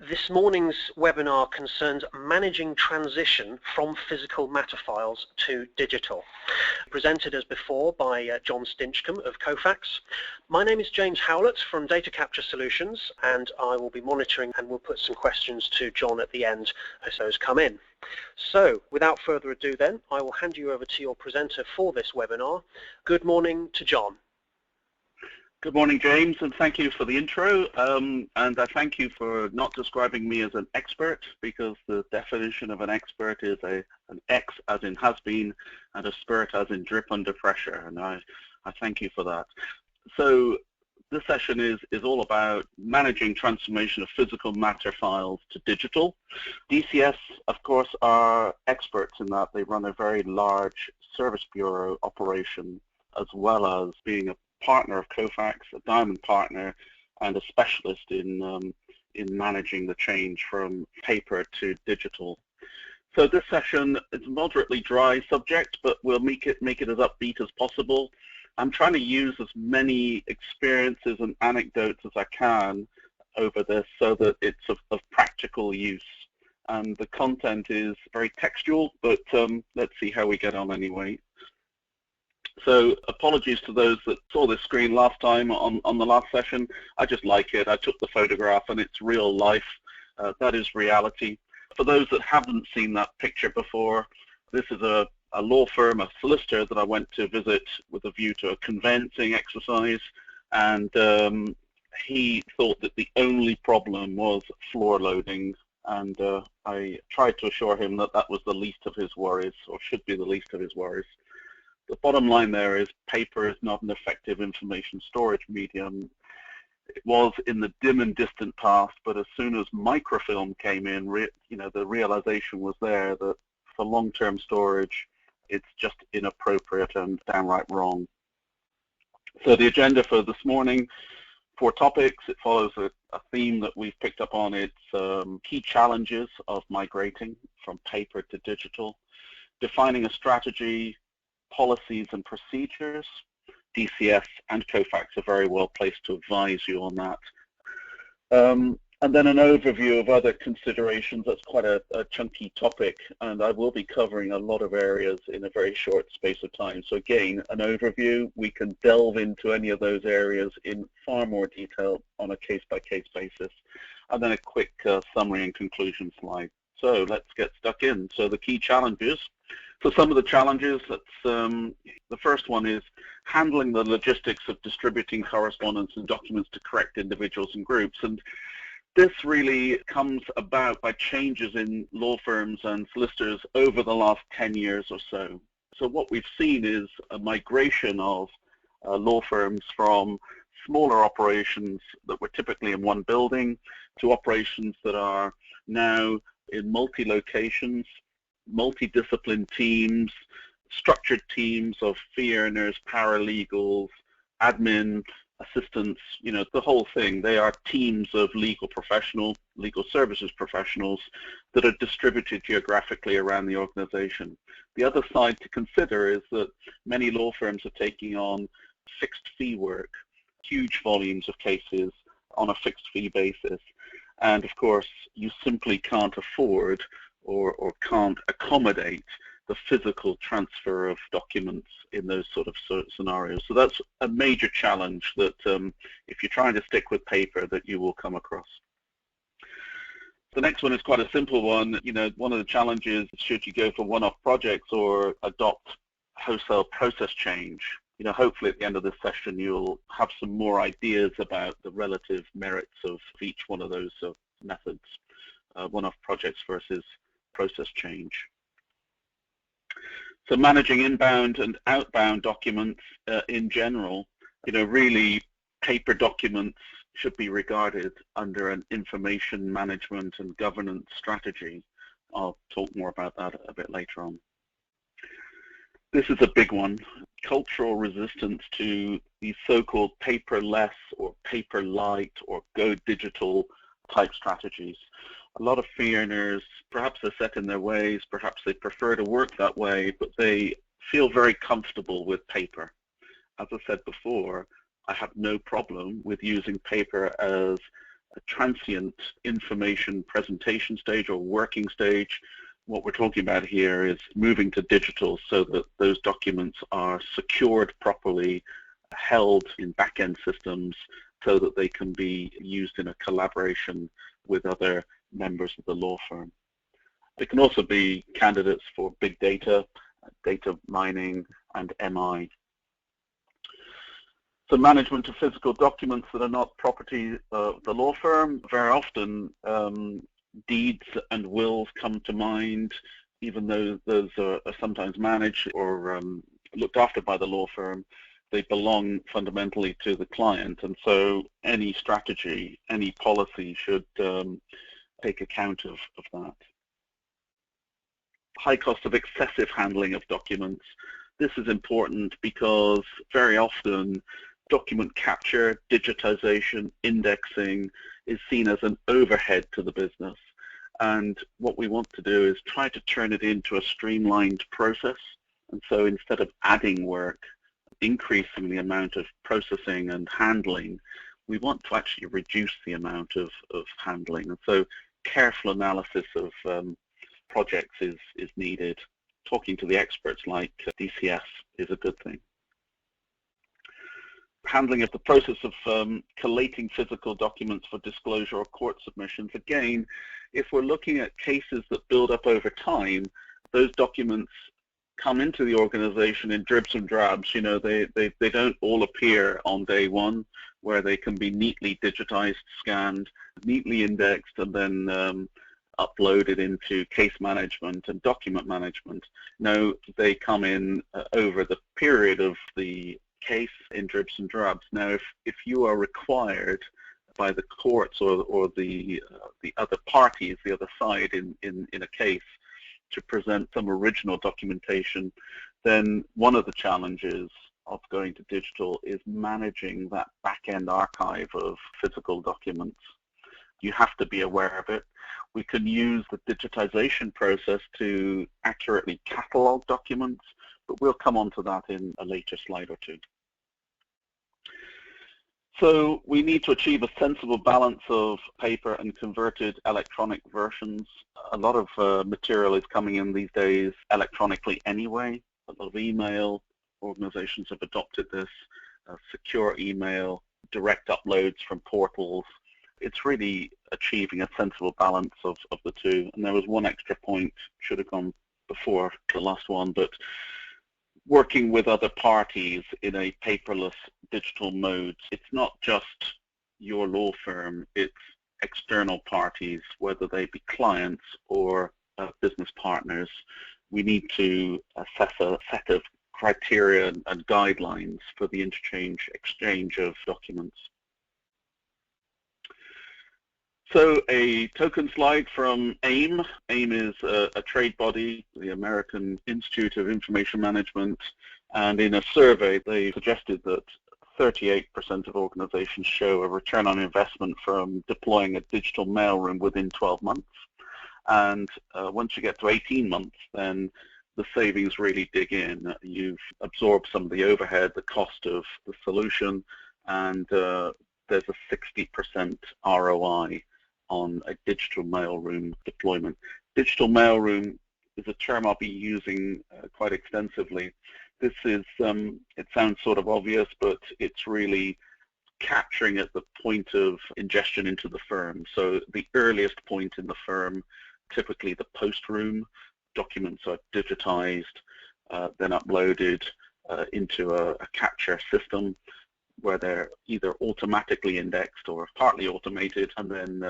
This morning's webinar concerns managing transition from physical matter files to digital. Presented as before by John Stinchcombe of Kofax. My name is James Howlett from Data Capture Solutions, and I will be monitoring and we'll put some questions to John at the end as those come in. So without further ado then, I will hand you over to your presenter for this webinar. Good morning to John. Good morning, James, and thank you for the intro. And I thank you for not describing me as an expert, because the definition of an expert is an X as in has been and a spurt as in drip under pressure, and I thank you for that. So this session is all about managing transformation of physical matter files to digital. DCS, of course, are experts in that they run a very large service bureau operation, as well as being a partner of Kofax, a diamond partner, and a specialist in managing the change from paper to digital. So this session is a moderately dry subject, but we'll make it as upbeat as possible. I'm trying to use as many experiences and anecdotes as I can over this so that it's of practical use. And the content is very textual, but let's see how we get on anyway. So apologies to those that saw this screen last time on the last session. I just like it. I took the photograph and it's real life. That is reality. For those that haven't seen that picture before, this is a law firm, a solicitor that I went to visit with a view to a conveyancing exercise, and he thought that the only problem was floor loading, and I tried to assure him that that was the least of his worries, or should be the least of his worries. The bottom line there is paper is not an effective information storage medium. It was in the dim and distant past, but as soon as microfilm came in, the realization was there that for long-term storage, it's just inappropriate and downright wrong. So the agenda for this morning, 4 topics. It follows a theme that we've picked up on. It's key challenges of migrating from paper to digital, defining a strategy, policies and procedures. DCS and Kofax are very well placed to advise you on that. And then an overview of other considerations. That's quite a chunky topic, and I will be covering a lot of areas in a very short space of time. So again, an overview. We can delve into any of those areas in far more detail on a case-by-case basis. And then a quick summary and conclusion slide. So let's get stuck in. So the key challenges. So some of the challenges, the first one is handling the logistics of distributing correspondence and documents to correct individuals and groups. And this really comes about by changes in law firms and solicitors over the last 10 years or so. So what we've seen is a migration of law firms from smaller operations that were typically in one building to operations that are now in multi-locations, multidiscipline teams, structured teams of fee earners, paralegals, admin, assistants, the whole thing. They are teams of legal services professionals that are distributed geographically around the organization. The other side to consider is that many law firms are taking on fixed fee work, huge volumes of cases on a fixed fee basis. And of course, you simply can't afford or can't accommodate the physical transfer of documents in those sort of scenarios. So that's a major challenge that if you're trying to stick with paper, that you will come across. The next one is quite a simple one. One of the challenges, should you go for one-off projects or adopt wholesale process change? Hopefully at the end of this session, you'll have some more ideas about the relative merits of each one of those methods, one-off projects versus process change. So managing inbound and outbound documents in general, really paper documents should be regarded under an information management and governance strategy. I'll talk more about that a bit later on. This is a big one, cultural resistance to these so-called paperless or paper light or go digital type strategies. A lot of fee earners, perhaps they're set in their ways, perhaps they prefer to work that way, but they feel very comfortable with paper. As I said before, I have no problem with using paper as transient information presentation stage or working stage. What we're talking about here is moving to digital so that those documents are secured properly, held in back-end systems so that they can be used in a collaboration with other members of the law firm. They can also be candidates for big data, data mining, and MI. So management of physical documents that are not property of the law firm, very often deeds and wills come to mind, even though those are sometimes managed or looked after by the law firm. They belong fundamentally to the client, and so any strategy, any policy should take account of that. High cost of excessive handling of documents. This is important because very often document capture, digitization, indexing is seen as an overhead to the business. And what we want to do is try to turn it into a streamlined process. And so instead of adding work, increasing the amount of processing and handling, we want to actually reduce the amount of handling. And so careful analysis of projects is needed. Talking to the experts like DCS is a good thing. Handling of the process of collating physical documents for disclosure or court submissions. Again, if we're looking at cases that build up over time, those documents come into the organization in dribs and drabs. You know, they don't all appear on day one, where they can be neatly digitized, scanned, neatly indexed, and then uploaded into case management and document management. No, they come in over the period of the case in dribs and drabs. Now, if you are required by the courts or the other parties, the other side in a case, to present some original documentation, then one of the challenges of going to digital is managing that back-end archive of physical documents. You have to be aware of it. We can use the digitization process to accurately catalog documents, but we'll come on to that in a later slide or two. So we need to achieve a sensible balance of paper and converted electronic versions. A lot of material is coming in these days electronically anyway. A lot of email, organizations have adopted this, secure email, direct uploads from portals. It's really achieving a sensible balance of the two. And there was one extra point, should have gone before the last one, but working with other parties in a paperless digital mode. It's not just your law firm, it's external parties, whether they be clients or business partners. We need to assess a set of criteria and guidelines for the exchange of documents. So a token slide from AIM. AIM is a trade body, the American Institute of Information Management, and in a survey they suggested that 38% of organizations show a return on investment from deploying a digital mailroom within 12 months. And once you get to 18 months, then the savings really dig in. You've absorbed some of the overhead, the cost of the solution, and there's a 60% ROI on a digital mailroom deployment. Digital mailroom is a term I'll be using quite extensively. This is, it sounds sort of obvious, but it's really capturing at the point of ingestion into the firm. So the earliest point in the firm, typically the post room, documents are digitized, then uploaded into a capture system, where they're either automatically indexed or partly automated and then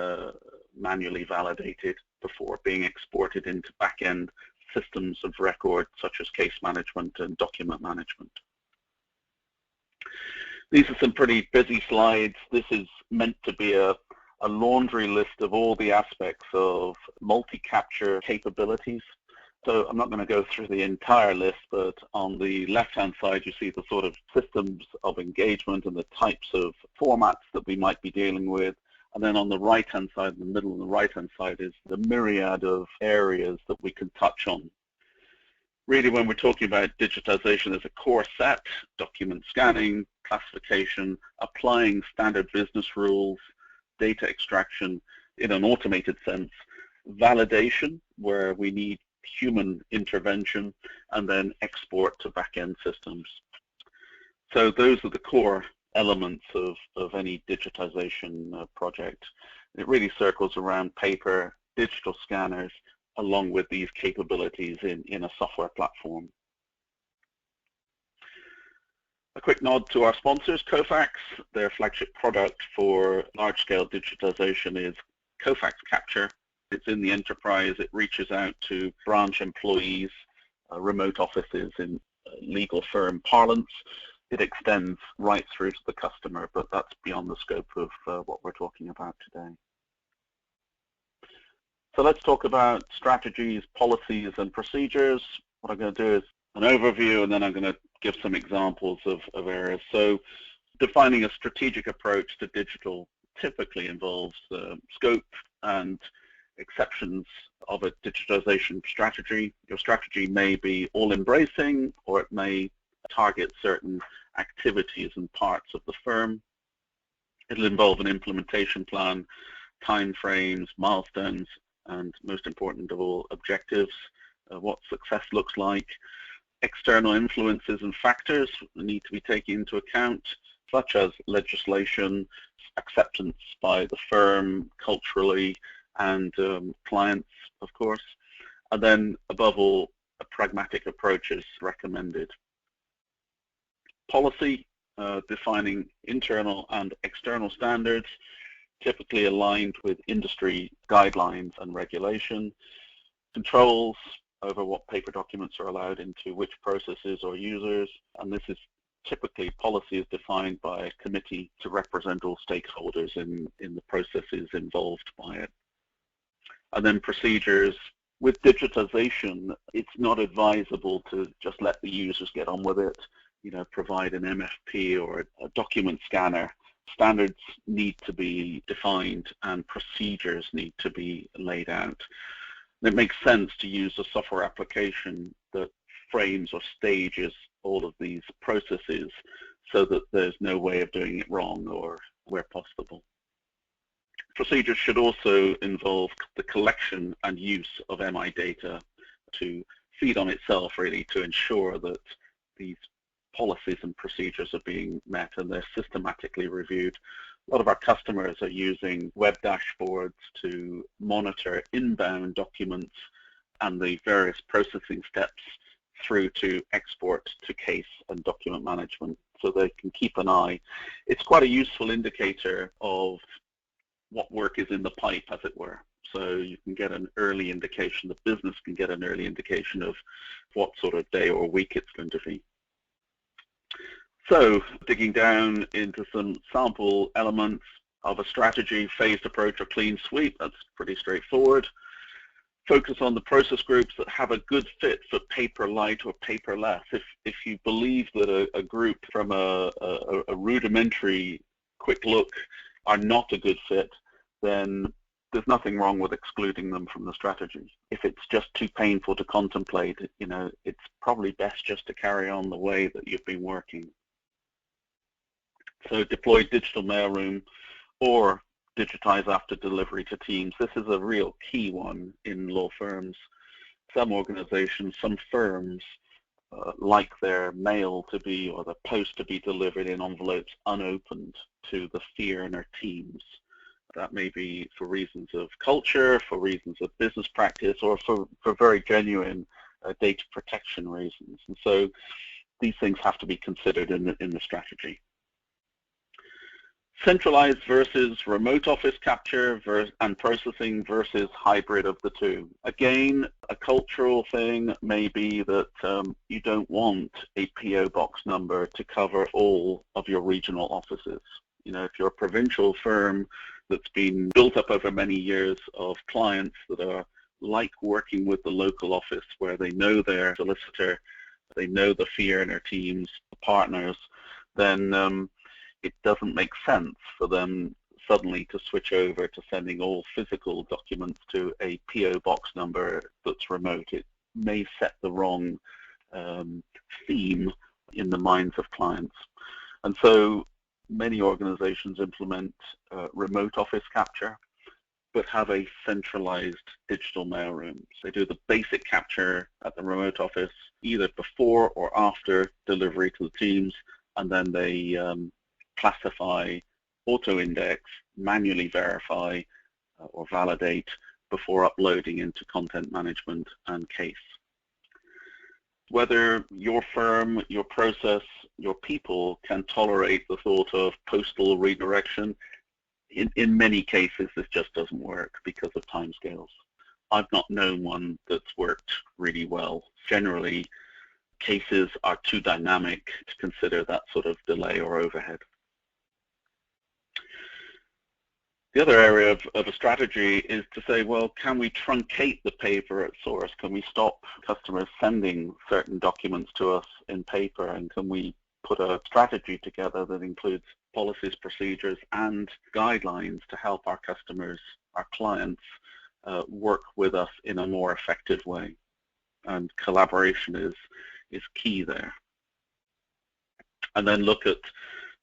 manually validated before being exported into back-end systems of record such as case management and document management. These are some pretty busy slides. This is meant to be a laundry list of all the aspects of multi-capture capabilities. So I'm not going to go through the entire list, but on the left-hand side, you see the sort of systems of engagement and the types of formats that we might be dealing with. And then on the right-hand side, in the middle and the right-hand side is the myriad of areas that we can touch on. Really, when we're talking about digitization, there's a core set, document scanning, classification, applying standard business rules, data extraction in an automated sense, validation, where we need human intervention, and then export to back-end systems. So those are the core elements of any digitization project. It really circles around paper, digital scanners, along with these capabilities in a software platform. A quick nod to our sponsors, Kofax. Their flagship product for large-scale digitization is Kofax Capture. It's in the enterprise. It reaches out to branch employees, remote offices in legal firm parlance. It extends right through to the customer, but that's beyond the scope of what we're talking about today. So let's talk about strategies, policies, and procedures. What I'm going to do is an overview, and then I'm going to give some examples of areas. So defining a strategic approach to digital typically involves scope and exceptions of a digitization strategy. Your strategy may be all-embracing, or it may target certain activities and parts of the firm. It'll involve an implementation plan, timeframes, milestones, and most important of all, objectives, what success looks like. External influences and factors need to be taken into account, such as legislation, acceptance by the firm culturally, and clients, of course. And then, above all, a pragmatic approach is recommended. Policy, defining internal and external standards, typically aligned with industry guidelines and regulation. Controls over what paper documents are allowed into which processes or users, and this is typically, policy is defined by a committee to represent all stakeholders in the processes involved by it. And then procedures. With digitization, it's not advisable to just let the users get on with it, provide an MFP or a document scanner. Standards need to be defined and procedures need to be laid out. It makes sense to use a software application that frames or stages all of these processes so that there's no way of doing it wrong or where possible. Procedures should also involve the collection and use of MI data to feed on itself, really, to ensure that these policies and procedures are being met and they're systematically reviewed. A lot of our customers are using web dashboards to monitor inbound documents and the various processing steps through to export to case and document management, so they can keep an eye. It's quite a useful indicator of what work is in the pipe, as it were. So you can get an early indication, the business can get an early indication of what sort of day or week it's going to be. So digging down into some sample elements of a strategy, phased approach or clean sweep, that's pretty straightforward. Focus on the process groups that have a good fit for paper-light or paperless. If you believe that a group from a rudimentary quick look are not a good fit, then there's nothing wrong with excluding them from the strategy. If it's just too painful to contemplate, it's probably best just to carry on the way that you've been working. So deploy digital mailroom or digitize after delivery to teams. This is a real key one in law firms. Some organizations, some firms like their mail to be, or the post to be delivered in envelopes unopened to the fee earner teams. That may be for reasons of culture, for reasons of business practice, or for very genuine data protection reasons. And so these things have to be considered in the strategy. Centralized versus remote office capture and processing versus hybrid of the two. Again, a cultural thing may be that you don't want a PO box number to cover all of your regional offices. If you're a provincial firm that's been built up over many years of clients that are like working with the local office, where they know their solicitor, they know the fee earner teams, the partners, then it doesn't make sense for them suddenly to switch over to sending all physical documents to a PO box number that's remote. It may set the wrong theme in the minds of clients. And so many organizations implement remote office capture, but have a centralized digital mailroom. So they do the basic capture at the remote office, either before or after delivery to the teams, and then they classify, auto-index, manually verify, or validate before uploading into content management and case. Whether your firm, your process, your people can tolerate the thought of postal redirection, in many cases this just doesn't work because of timescales. I've not known one that's worked really well. Generally, cases are too dynamic to consider that sort of delay or overhead. The other area of a strategy is to say, well, can we truncate the paper at source? Can we stop customers sending certain documents to us in paper? And can we put a strategy together that includes policies, procedures, and guidelines to help our customers, our clients, work with us in a more effective way? And collaboration is key there. And then look at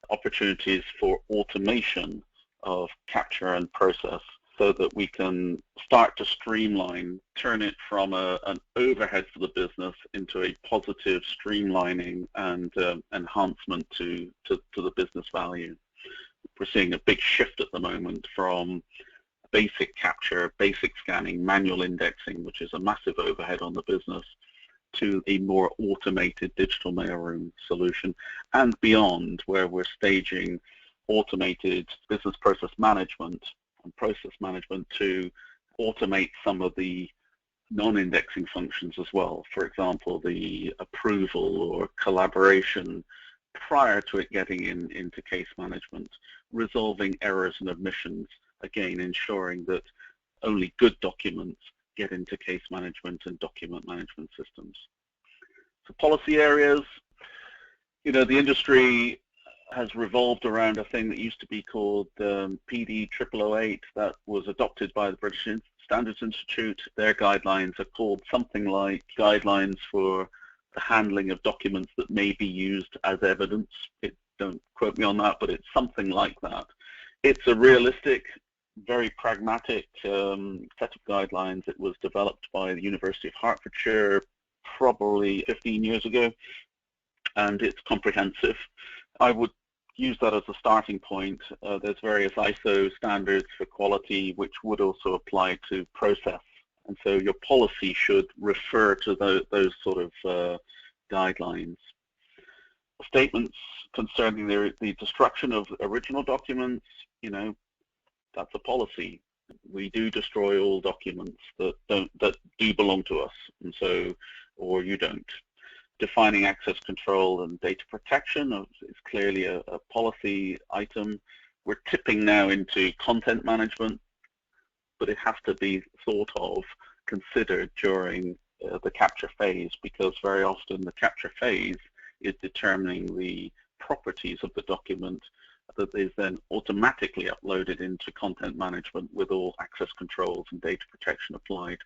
opportunities for automation of capture and process so that we can start to streamline, turn it from an overhead for the business into a positive streamlining and enhancement to the business value. We're seeing a big shift at the moment from basic capture, basic scanning, manual indexing, which is a massive overhead on the business, to a more automated digital mailroom solution, and beyond, where we're staging automated business process management and process management to automate some of the non-indexing functions as well. For example, the approval or collaboration prior to it getting into case management, resolving errors and omissions, again ensuring that only good documents get into case management and document management systems. So policy areas, you know, the industry has revolved around a thing that used to be called PD 0008 that was adopted by the British Standards Institute. Their guidelines are called something like Guidelines for the Handling of Documents that May be Used as Evidence. Don't quote me on that, but it's something like that. It's a realistic, very pragmatic set of guidelines. It was developed by the University of Hertfordshire probably 15 years ago, and it's comprehensive. I would use that as a starting point. There's various ISO standards for quality which would also apply to process, and so your policy should refer to those sort of guidelines. Statements concerning the destruction of original documents, you know, that's a policy. We do destroy all documents that do belong to us, and so, or you don't. Defining access control and data protection is clearly a policy item. We're tipping now into content management, but it has to be thought of, considered during the capture phase, because very often the capture phase is determining the properties of the document that is then automatically uploaded into content management with all access controls and data protection applied.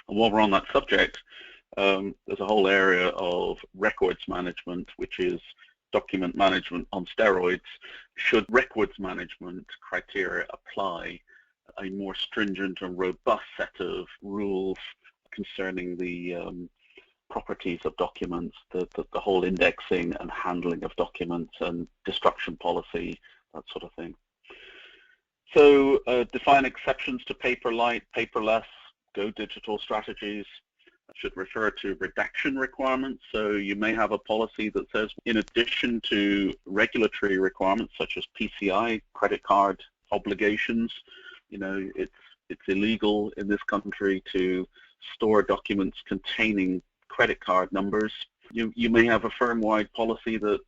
And while we're on that subject, there's a whole area of records management, which is document management on steroids. Should records management criteria apply, a more stringent and robust set of rules concerning the properties of documents, the whole indexing and handling of documents and destruction policy, that sort of thing. So define exceptions to paper-light, paperless, go digital strategies. Should refer to redaction requirements. So you may have a policy that says, in addition to regulatory requirements such as PCI, credit card obligations, you know, it's illegal in this country to store documents containing credit card numbers. You may have a firm-wide policy that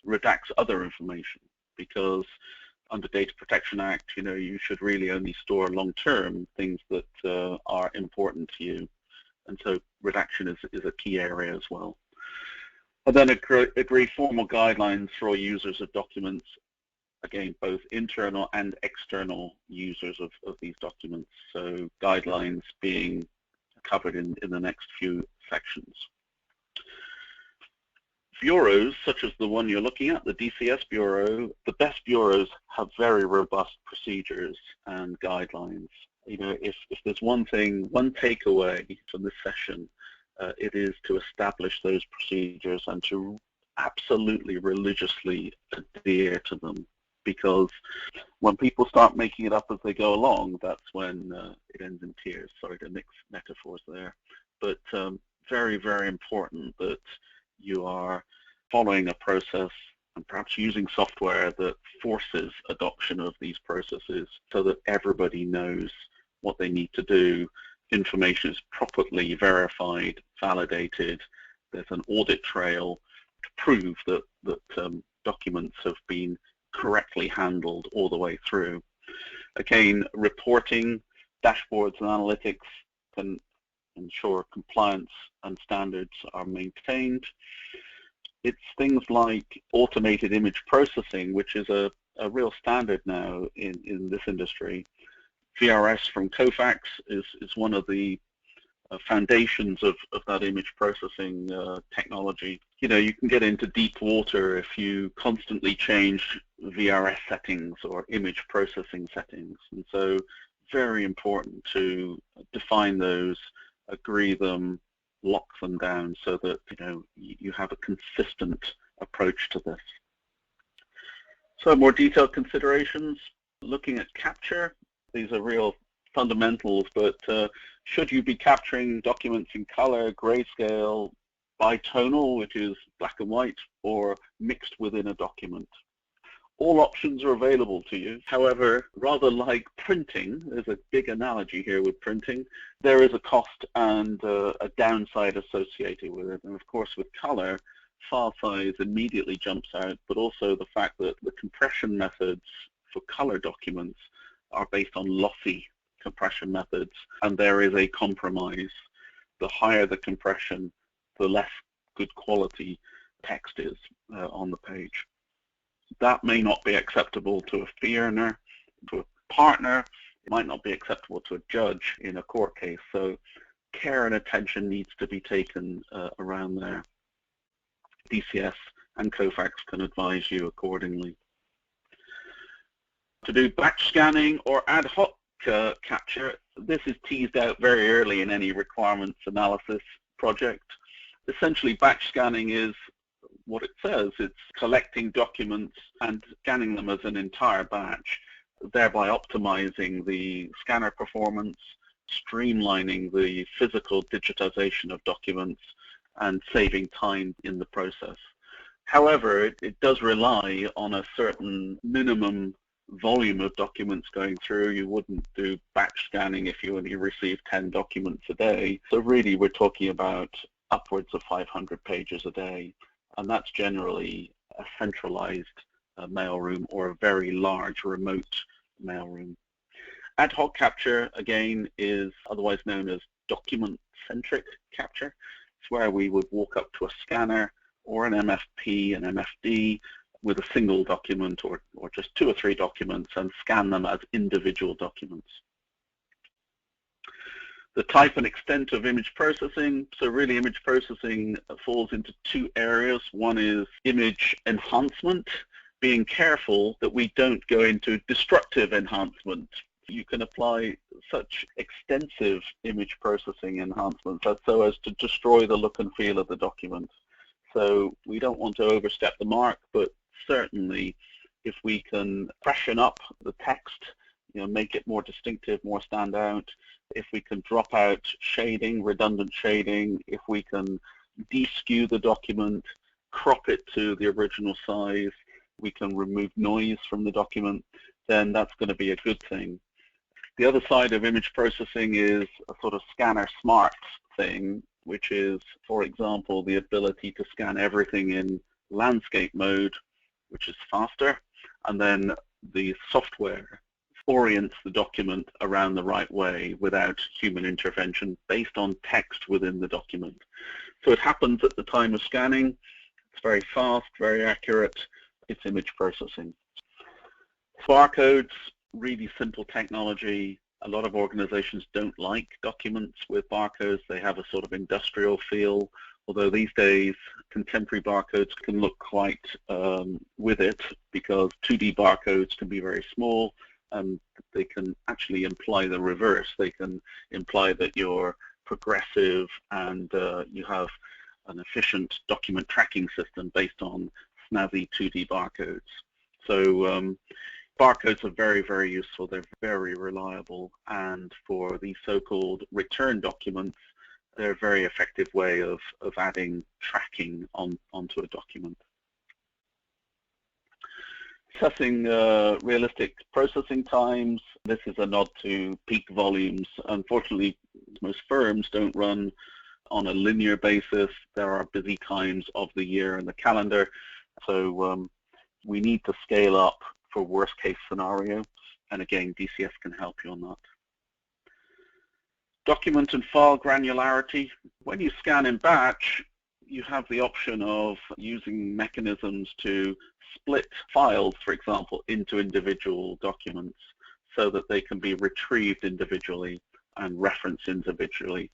redacts other information, because under Data Protection Act, you know, you should really only store long-term things that are important to you. And so redaction is a key area as well. And then agree formal guidelines for all users of documents, again, both internal and external users of these documents. So guidelines being covered in the next few sections. Bureaus, such as the one you're looking at, the DCS Bureau, the best bureaus have very robust procedures and guidelines. You know, if there's one takeaway from this session, it is to establish those procedures and to absolutely religiously adhere to them, because when people start making it up as they go along, that's when it ends in tears. Sorry to mix metaphors there. But very, very important that you are following a process and perhaps using software that forces adoption of these processes so that everybody knows what they need to do. Information is properly verified, validated. There's an audit trail to prove that documents have been correctly handled all the way through. Again, reporting, dashboards and analytics can ensure compliance and standards are maintained. It's things like automated image processing, which is a real standard now in this industry. VRS from Kofax is one of the foundations of that image processing technology. You know, you can get into deep water if you constantly change VRS settings or image processing settings. And so very important to define those, agree them, lock them down so that, you know, you have a consistent approach to this. So more detailed considerations, looking at capture. These are real fundamentals, but should you be capturing documents in color, grayscale, bitonal, which is black and white, or mixed within a document? All options are available to you. However, rather like printing, there's a big analogy here with printing, there is a cost and a downside associated with it. And of course, with color, file size immediately jumps out, but also the fact that the compression methods for color documents are based on lossy compression methods, and there is a compromise. The higher the compression, the less good quality text is on the page. That may not be acceptable to a fee earner, to a partner. It might not be acceptable to a judge in a court case. So care and attention needs to be taken around there. DCS and Kofax can advise you accordingly. To do batch scanning or ad hoc capture, this is teased out very early in any requirements analysis project. Essentially, batch scanning is what it says. It's collecting documents and scanning them as an entire batch, thereby optimizing the scanner performance, streamlining the physical digitization of documents, and saving time in the process. However, it does rely on a certain minimum volume of documents going through. You wouldn't do batch scanning if you only receive 10 documents a day. So really we're talking about upwards of 500 pages a day, and that's generally a centralized mailroom or a very large remote mailroom. Ad hoc capture, again, is otherwise known as document-centric capture. It's where we would walk up to a scanner or an MFP, an MFD, with a single document or just 2 or 3 documents and scan them as individual documents. The type and extent of image processing. So really image processing falls into 2 areas. One is image enhancement, being careful that we don't go into destructive enhancement. You can apply such extensive image processing enhancements so as to destroy the look and feel of the document. So we don't want to overstep the mark, but certainly if we can freshen up the text, you know, make it more distinctive, more stand out, if we can drop out shading, redundant shading, if we can de-skew the document, crop it to the original size, we can remove noise from the document, then that's going to be a good thing. The other side of image processing is a sort of scanner smarts thing, which is, for example, the ability to scan everything in landscape mode, which is faster, and then the software orients the document around the right way without human intervention based on text within the document. So it happens at the time of scanning. It's very fast, very accurate. It's image processing. Barcodes, really simple technology. A lot of organizations don't like documents with barcodes. They have a sort of industrial feel, although these days contemporary barcodes can look quite with it, because 2D barcodes can be very small and they can actually imply the reverse. They can imply that you're progressive and you have an efficient document tracking system based on snazzy 2D barcodes. So barcodes are very, very useful. They're very reliable, and for these so-called return documents, they're a very effective way of adding tracking onto a document. Assessing realistic processing times. This is a nod to peak volumes. Unfortunately, most firms don't run on a linear basis. There are busy times of the year in the calendar, so we need to scale up for worst case scenario, and again, DCS can help you on that. Document and file granularity. When you scan in batch, you have the option of using mechanisms to split files, for example, into individual documents so that they can be retrieved individually and referenced individually.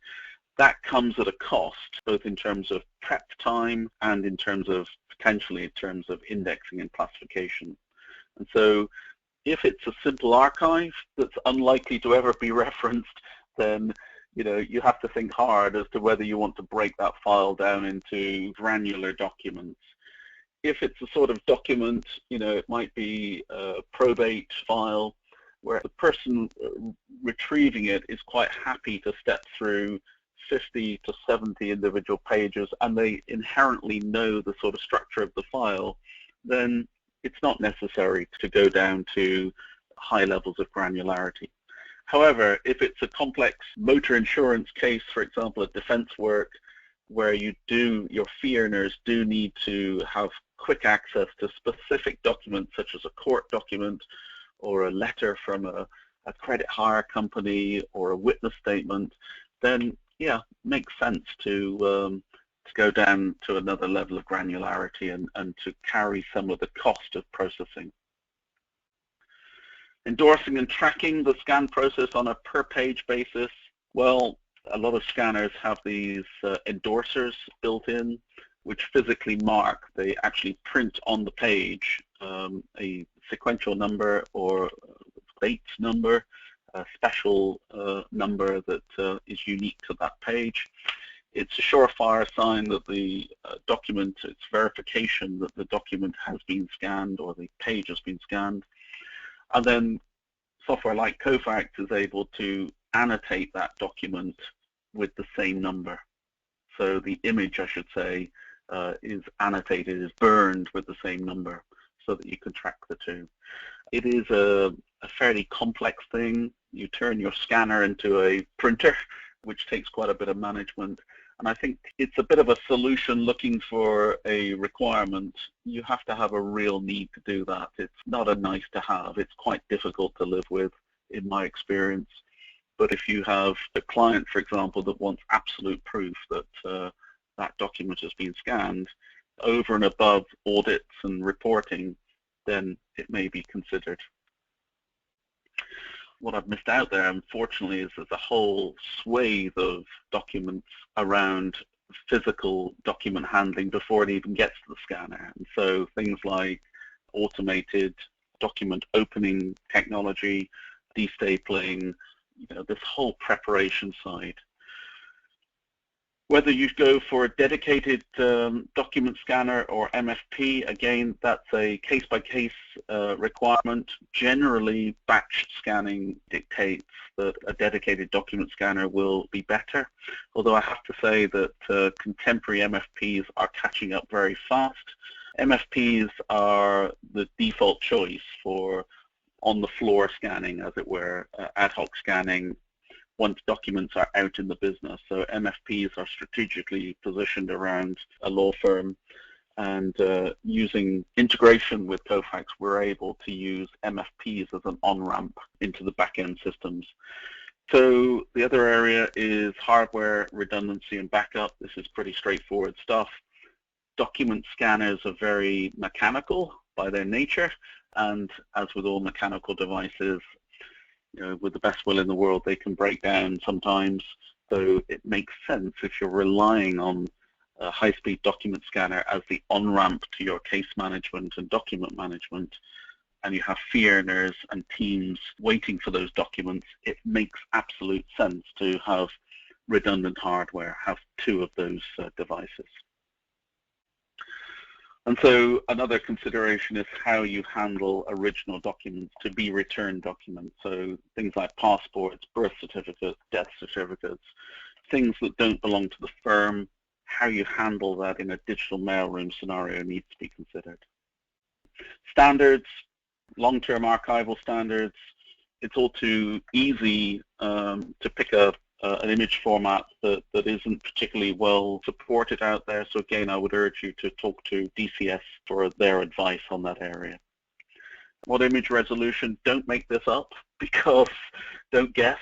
That comes at a cost, both in terms of prep time and in terms of potentially in terms of indexing and classification. And so if it's a simple archive that's unlikely to ever be referenced, then you have to think hard as to whether you want to break that file down into granular documents. If it's a sort of document, it might be a probate file where the person retrieving it is quite happy to step through 50 to 70 individual pages and they inherently know the sort of structure of the file, then it's not necessary to go down to high levels of granularity. However, if it's a complex motor insurance case, for example, a defense work, where your fee earners do need to have quick access to specific documents, such as a court document or a letter from a credit hire company or a witness statement, then yeah, makes sense to go down to another level of granularity and to carry some of the cost of processing. Endorsing and tracking the scan process on a per page basis. Well, a lot of scanners have these endorsers built in, which physically mark. They actually print on the page a sequential number or date number, a special number that is unique to that page. It's a surefire sign that the document, it's verification that the document has been scanned or the page has been scanned. And then software like Kofax is able to annotate that document with the same number. So the image, I should say, is annotated, is burned with the same number so that you can track the two. It is a fairly complex thing. You turn your scanner into a printer, which takes quite a bit of management. And I think it's a bit of a solution looking for a requirement. You have to have a real need to do that. It's not a nice to have. It's quite difficult to live with, in my experience. But if you have a client, for example, that wants absolute proof that that document has been scanned, over and above audits and reporting, then it may be considered. What I've missed out there, unfortunately, is there's a whole swathe of documents around physical document handling before it even gets to the scanner. And so things like automated document opening technology, destapling, this whole preparation side. Whether you go for a dedicated document scanner or MFP, again, that's a case-by-case requirement. Generally, batch scanning dictates that a dedicated document scanner will be better, although I have to say that contemporary MFPs are catching up very fast. MFPs are the default choice for on-the-floor scanning, as it were, ad hoc scanning, once documents are out in the business. So MFPs are strategically positioned around a law firm, and using integration with Kofax, we're able to use MFPs as an on-ramp into the back-end systems. So the other area is hardware redundancy and backup. This is pretty straightforward stuff. Document scanners are very mechanical by their nature, and as with all mechanical devices, with the best will in the world, they can break down sometimes. So it makes sense, if you're relying on a high-speed document scanner as the on-ramp to your case management and document management, and you have fee earners and teams waiting for those documents, it makes absolute sense to have redundant hardware, have two of those devices. And so another consideration is how you handle original documents to be returned documents. So things like passports, birth certificates, death certificates, things that don't belong to the firm, how you handle that in a digital mailroom scenario needs to be considered. Standards, long-term archival standards, it's all too easy to pick up an image format that isn't particularly well supported out there. So again, I would urge you to talk to DCS for their advice on that area. What image resolution? Don't make this up, because don't guess,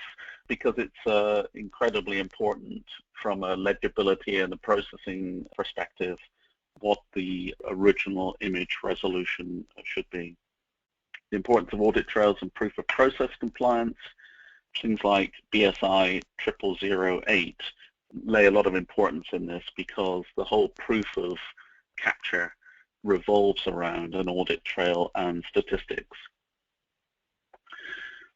because it's incredibly important from a legibility and a processing perspective what the original image resolution should be. The importance of audit trails and proof of process compliance. Things like BSI 0008 lay a lot of importance in this, because the whole proof of capture revolves around an audit trail and statistics.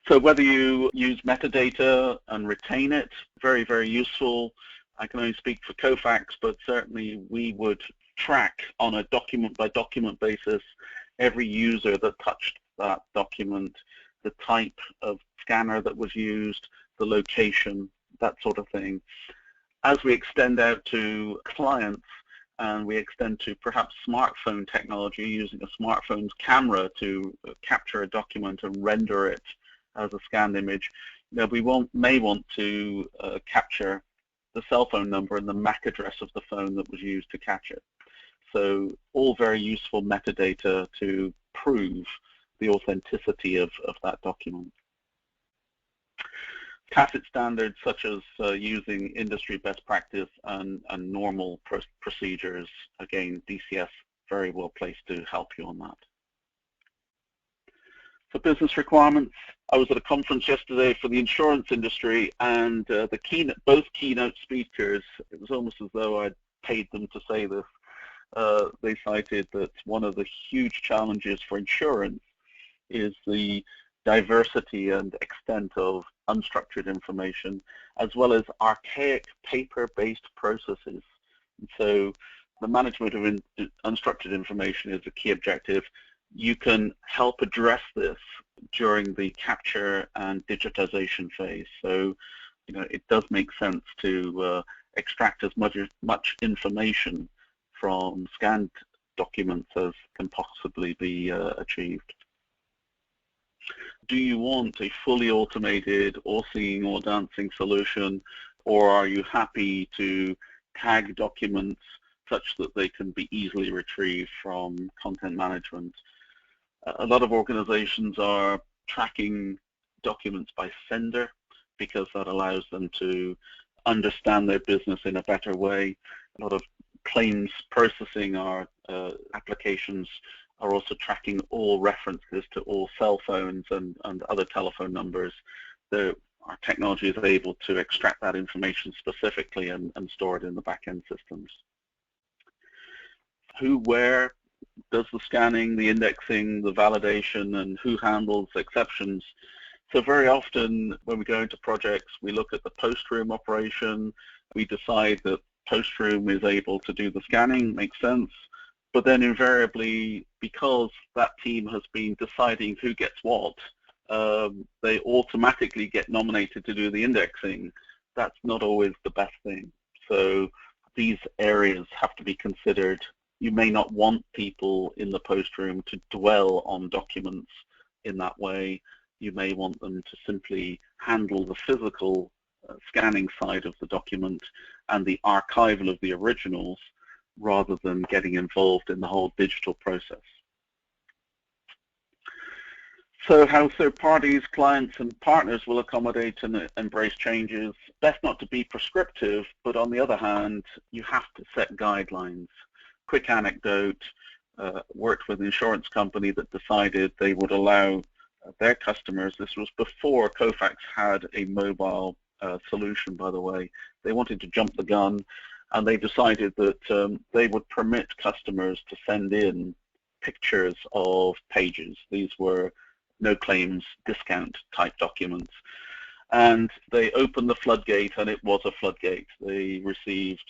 So whether you use metadata and retain it, very, very useful. I can only speak for Kofax, but certainly we would track on a document-by-document basis every user that touched that document, the type of scanner that was used, the location, that sort of thing. As we extend out to clients and we extend to perhaps smartphone technology, using a smartphone's camera to capture a document and render it as a scanned image, we may want to capture the cell phone number and the MAC address of the phone that was used to catch it. So all very useful metadata to prove the authenticity of that document. Tacit standards such as using industry best practice and normal procedures, again, DCS very well placed to help you on that. For business requirements, I was at a conference yesterday for the insurance industry, and both keynote speakers, it was almost as though I'd paid them to say this, they cited that one of the huge challenges for insurance is the diversity and extent of unstructured information, as well as archaic paper-based processes. And so the management of unstructured information is a key objective. You can help address this during the capture and digitization phase. So, it does make sense to extract as much information from scanned documents as can possibly be achieved. Do you want a fully automated or seeing or dancing solution, or are you happy to tag documents such that they can be easily retrieved from content management? A lot of organizations are tracking documents by sender because that allows them to understand their business in a better way. A lot of claims processing applications are also tracking all references to all cell phones and other telephone numbers. Our technology is able to extract that information specifically and store it in the back-end systems. Who, where does the scanning, the indexing, the validation, and who handles exceptions? So very often when we go into projects, we look at the post-room operation. We decide that post-room is able to do the scanning, makes sense. But then invariably, because that team has been deciding who gets what, they automatically get nominated to do the indexing. That's not always the best thing. So these areas have to be considered. You may not want people in the post room to dwell on documents in that way. You may want them to simply handle the physical scanning side of the document and the archival of the originals, rather than getting involved in the whole digital process. So how third parties, clients, and partners will accommodate and embrace changes. Best not to be prescriptive, but on the other hand, you have to set guidelines. Quick anecdote, worked with an insurance company that decided they would allow their customers, this was before Kofax had a mobile solution, by the way. They wanted to jump the gun. and they decided that they would permit customers to send in pictures of pages. These were no claims discount type documents. And they opened the floodgate, and it was a floodgate. They received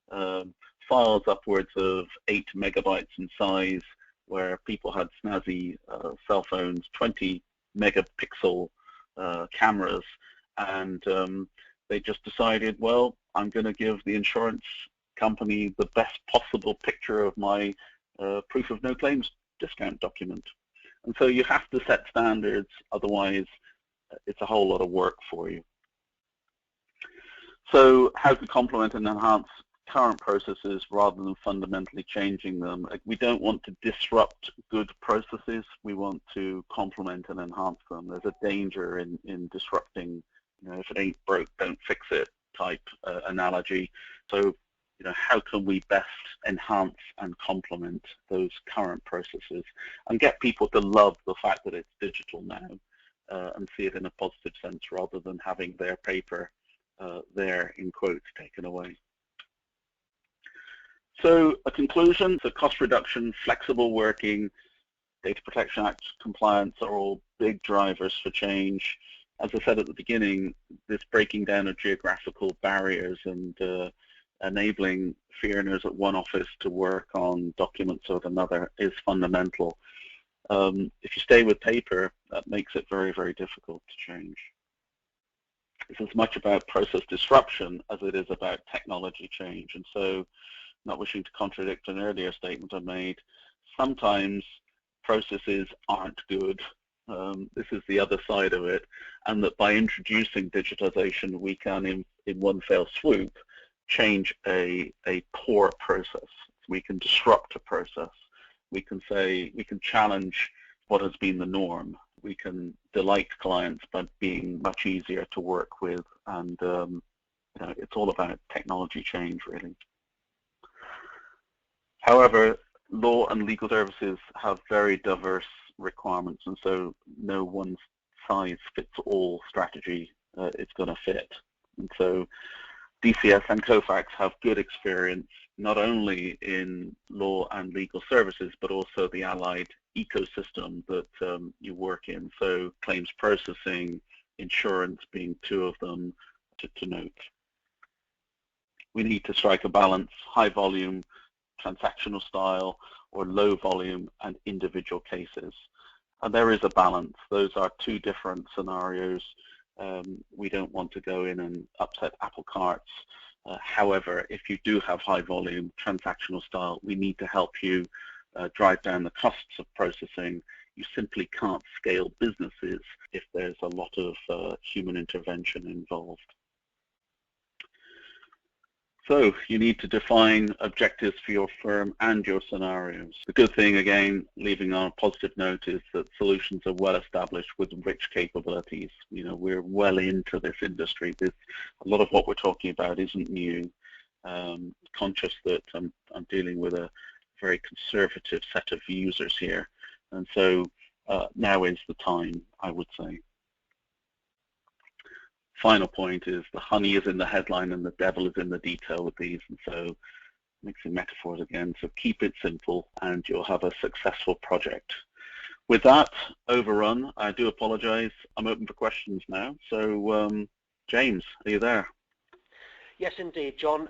files upwards of 8 megabytes in size, where people had snazzy cell phones, 20 megapixel cameras, and they just decided, well, I'm going to give the insurance company the best possible picture of my proof of no claims discount document. And so you have to set standards, otherwise it's a whole lot of work for you. So how to complement and enhance current processes rather than fundamentally changing them. We don't want to disrupt good processes. We want to complement and enhance them. There's a danger in disrupting, if it ain't broke, don't fix it type analogy. So, how can we best enhance and complement those current processes and get people to love the fact that it's digital now and see it in a positive sense rather than having their paper there, in quotes, taken away. So a conclusion, so cost reduction, flexible working, Data Protection Act compliance are all big drivers for change. As I said at the beginning, this breaking down of geographical barriers and enabling fee earners at one office to work on documents at another is fundamental. If you stay with paper, that makes it very, very difficult to change. It's as much about process disruption as it is about technology change. And so, not wishing to contradict an earlier statement I made, sometimes processes aren't good. This is the other side of it, and that by introducing digitization, we can, in one fell swoop, change a poor process. We can disrupt a process. We can challenge what has been the norm. We can delight clients by being much easier to work with, and it's all about technology change, really. However, law and legal services have very diverse requirements, and so no one size fits all strategy is going to fit. And so DCS and COFAX have good experience not only in law and legal services, but also the allied ecosystem that you work in. So claims processing, insurance being two of them to note. We need to strike a balance, high volume, transactional style, or low volume and individual cases. And there is a balance. Those are two different scenarios. We don't want to go in and upset apple carts. However, if you do have high volume transactional style, we need to help you drive down the costs of processing. You simply can't scale businesses if there's a lot of human intervention involved. So you need to define objectives for your firm and your scenarios. The good thing, again, leaving on a positive note, is that solutions are well established with rich capabilities. We're well into this industry. A lot of what we're talking about isn't new. Conscious that I'm dealing with a very conservative set of users here. And so now is the time, I would say. Final point is the honey is in the headline and the devil is in the detail with these, and so mixing metaphors again. So keep it simple and you'll have a successful project. With that overrun, I do apologize. I'm open for questions now. So James, are you there? Yes, indeed, John.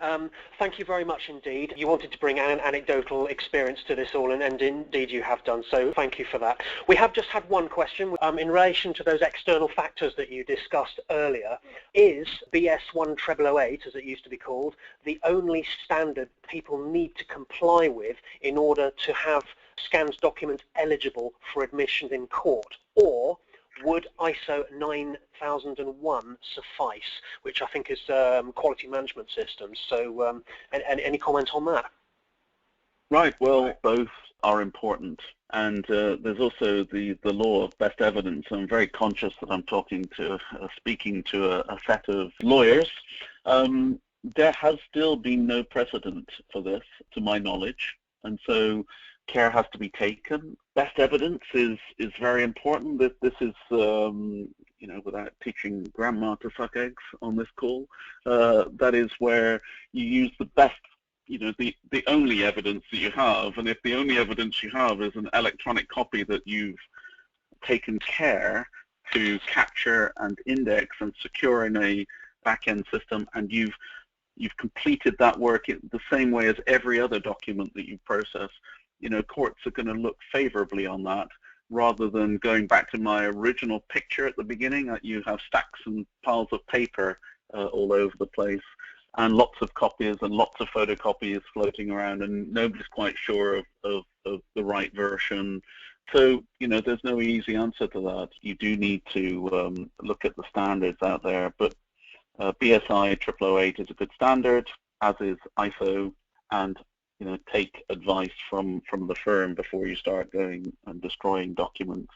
Thank you very much indeed. You wanted to bring an anecdotal experience to this all, and indeed you have done, so thank you for that. We have just had one question in relation to those external factors that you discussed earlier. Is BS 10008, as it used to be called, the only standard people need to comply with in order to have scanned documents eligible for admission in court? Or would ISO 9001 suffice, which I think is quality management systems? So any comment on that? Right, well, both are important. And there's also the law of best evidence. I'm very conscious that I'm speaking to a set of lawyers. There has still been no precedent for this, to my knowledge. And so care has to be taken. Best evidence is very important. This is without teaching grandma to suck eggs on this call, that is where you use the best, the only evidence that you have. And if the only evidence you have is an electronic copy that you've taken care to capture and index and secure in a back-end system, and you've completed that work in the same way as every other document that you process, courts are going to look favorably on that, rather than going back to my original picture at the beginning, that you have stacks and piles of paper all over the place, and lots of copies and lots of photocopies floating around, and nobody's quite sure of the right version. So, there's no easy answer to that. You do need to look at the standards out there, but BSI 0008 is a good standard, as is ISO, and take advice from the firm before you start going and destroying documents.